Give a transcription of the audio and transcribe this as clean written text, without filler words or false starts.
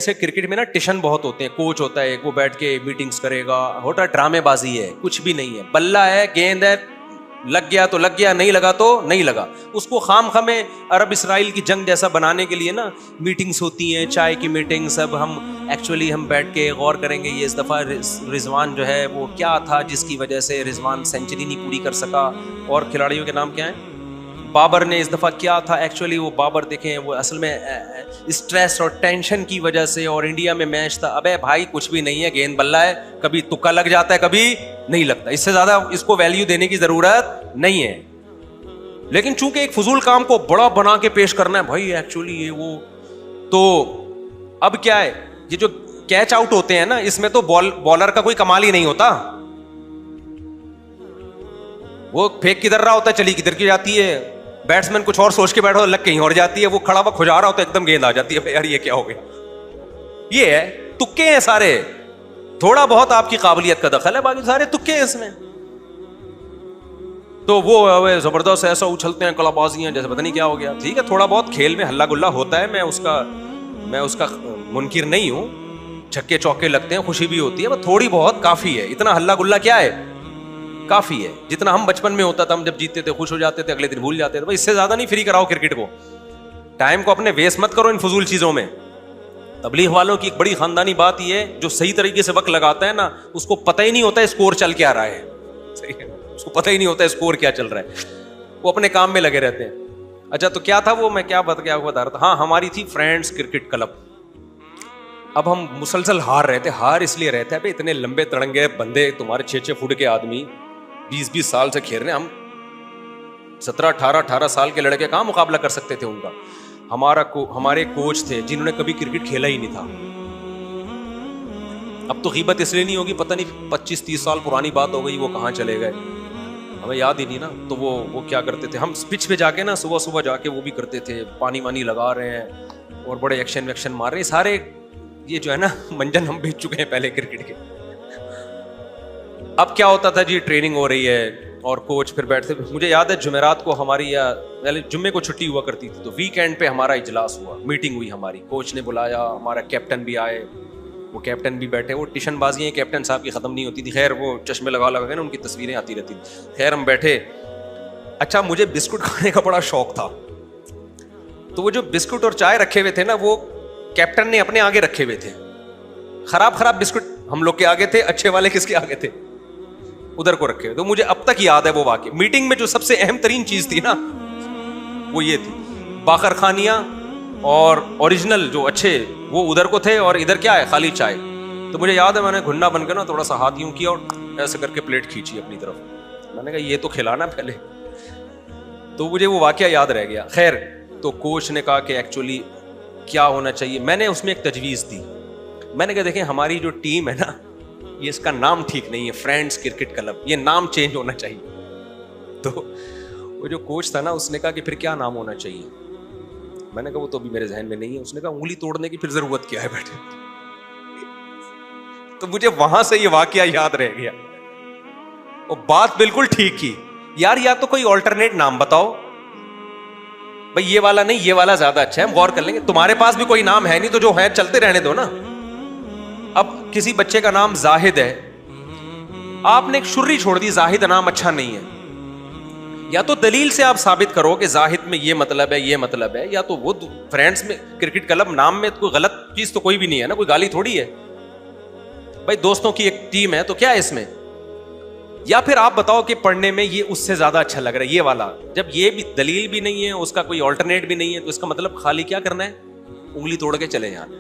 जैसे क्रिकेट में ना टिशन बहुत होते हैं, कोच होता है वो बैठ के मीटिंग्स करेगा, होता ड्रामे बाजी है, कुछ भी नहीं है, बल्ला है, गेंद है, लग गया तो लग गया, नहीं लगा तो नहीं लगा। उसको खाम में अरब इसराइल की जंग जैसा बनाने के लिए ना मीटिंग्स होती हैं, चाय की मीटिंग्स। अब हम बैठ के गौर करेंगे ये इस दफ़ा रिजवान जो है वो क्या था जिसकी वजह से रिजवान सेंचुरी नहीं पूरी कर सका, और खिलाड़ियों के नाम क्या हैं, बाबर ने इस दफ़ा क्या था। एक्चुअली वो बाबर देखें वो असल में स्ट्रेस और टेंशन की वजह से, और इंडिया में मैच था। अबे भाई कुछ भी नहीं है, गेंद बल्ला है, कभी तुक्का लग जाता है कभी नहीं लगता, इससे ज़्यादा इसको वैल्यू देने की ज़रूरत नहीं है। लेकिन चूंकि एक फजूल काम को बड़ा बना के पेश करना है भाई, एक्चुअली ये वो, तो अब क्या है, ये जो कैच आउट होते हैं ना, इसमें तो बॉलर का कोई कमाल ही नहीं होता। वो फेंक किधर रहा होता है, चली किधर की जाती है, बैट्समैन कुछ और सोच के बैठा लग कहीं और जाती है, वो खड़ा हुआ खुजा रहा होता है, एकदम गेंद आ जाती है। यार ये क्या हो गया, ये है तुक्के हैं सारे, थोड़ा बहुत आपकी काबिलियत का दखल है, बाकी सारे तुक्के हैं इसमें। तो वो जबरदस्त ऐसा उछलते हैं, कलाबाजियां, जैसे पता नहीं क्या हो गया। ठीक है, थोड़ा बहुत खेल में हल्ला गुल्ला होता है, मैं उसका मुनकिर नहीं हूं, छक्के चौके लगते हैं, खुशी भी होती है, पर थोड़ी बहुत काफी है। इतना हल्ला गुल्ला क्या है, काफी है। जितना हम बचपन में होता था, हम जब जीतते थे खुश हो जाते थे, अगले दिन भूल जाते थे। भाई इससे ज्यादा नहीं फ्री कराओ क्रिकेट को, टाइम को अपने वेस्ट मत करो इन फजूल चीजों में। तबलीग वालों की एक बड़ी खानदानी बात यह है, जो सही तरीके से वक्त लगाता है ना, उसको पता ही नहीं होता है स्कोर चल क्या रहा है। सही है, उसको पता ही नहीं होता है स्कोर क्या चल रहा है, वो अपने काम में लगे रहते हैं। अच्छा तो क्या था वो, मैं क्या बता रहा था, हाँ हमारी थी फ्रेंड्स क्रिकेट क्लब। अब हम मुसलसल हार रहे थे, हार इसलिए रहते हैं, इतने लंबे तड़ंगे बंदे, तुम्हारे 6-6 फुट के आदमी 20-20 साल से खेल रहे हैं, हम 17-18 साल के लड़के कहाँ मुकाबला कर सकते थे उनका। हमारे कोच थे जिन्होंने कभी क्रिकेट खेला ही नहीं था। अब तो गीबत इसलिए नहीं होगी, पता नहीं 25-30 साल पुरानी बात हो गई, वो कहाँ चले गए हमें याद ही नहीं ना। तो वो क्या करते थे, हम पिच पे जाके ना सुबह सुबह जाके वो भी करते थे, पानी वानी लगा रहे हैं और बड़े एक्शन वैक्शन मार रहे हैं सारे। ये जो है ना मंजन हम भेज चुके हैं पहले क्रिकेट के। अब क्या होता था जी, ट्रेनिंग हो रही है और कोच फिर बैठते, मुझे याद है जुमेरात को हमारी, या पहले जुम्मे को छुट्टी हुआ करती थी, तो वीकेंड पे हमारा इजलास हुआ, मीटिंग हुई हमारी, कोच ने बुलाया, हमारा कैप्टन भी आए, वो कैप्टन भी बैठे, वो टिशन बाजियाँ कैप्टन साहब की ख़त्म नहीं होती थी। खैर वो चश्मे लगा के ना उनकी तस्वीरें आती रहती थी। खैर हम बैठे। अच्छा मुझे बिस्कुट खाने का बड़ा शौक था, तो वो जो बिस्कुट और चाय रखे हुए थे ना, वो कैप्टन ने अपने आगे रखे हुए थे। खराब बिस्कुट हम लोग के आगे थे, अच्छे वाले किसके आगे थे, उधर को रखे। तो मुझे अब तक याद है वो वाकई, मीटिंग में जो सबसे अहम तरीन चीज थी ना वो ये थी, बाकर खानियां और ओरिजिनल जो अच्छे वो उधर को थे, और इधर क्या है, खाली चाय। तो मुझे याद है मैंने घुन्ना बनकर ना थोड़ा सा हाथ यूं किया और ऐसे करके प्लेट खींची अपनी तरफ। मैंने कहा ये तो खिलाना पहले, तो मुझे वो वाकया याद रह गया। खैर तो कोच ने कहा कि एक्चुअली क्या होना चाहिए, मैंने उसमें एक तजवीज़ दी। मैंने कहा देखें हमारी जो टीम है ना, ये इसका नाम ठीक नहीं है, फ्रेंड्स क्रिकेट क्लब, ये नाम चेंज होना चाहिए। तो वो जो कोच था ना, उसने कहा कि फिर क्या नाम होना चाहिए। मैंने कहा वो तो अभी मेरे जहन में नहीं है। उसने कहा उंगली तोड़ने की फिर जरूरत क्या है बैठे। तो मुझे वहां से ये वाकया याद रह गया, और बात बिल्कुल ठीक की यार, या तो कोई ऑल्टरनेट नाम बताओ भाई, ये वाला नहीं, ये वाला ज्यादा अच्छा है, हम गौर कर लेंगे। तुम्हारे पास भी कोई नाम है नहीं, तो जो है चलते रहने दो ना। अब किसी बच्चे का नाम जाहिद है, आपने एक शुर्री छोड़ दी, जाहिद नाम अच्छा नहीं है, या तो दलील से आप साबित करो कि जाहिद में ये मतलब है, ये मतलब है, या तो वो फ्रेंड्स में क्रिकेट क्लब नाम में कोई गलत चीज तो कोई भी नहीं है ना, कोई गाली थोड़ी है भाई, दोस्तों की एक टीम है तो क्या है इसमें। या फिर आप बताओ कि पढ़ने में ये उससे ज्यादा अच्छा लग रहा है ये वाला। जब ये भी दलील भी नहीं है, उसका कोई ऑल्टरनेट भी नहीं है, तो इसका मतलब खाली क्या करना है, उंगली तोड़ के चले जाना।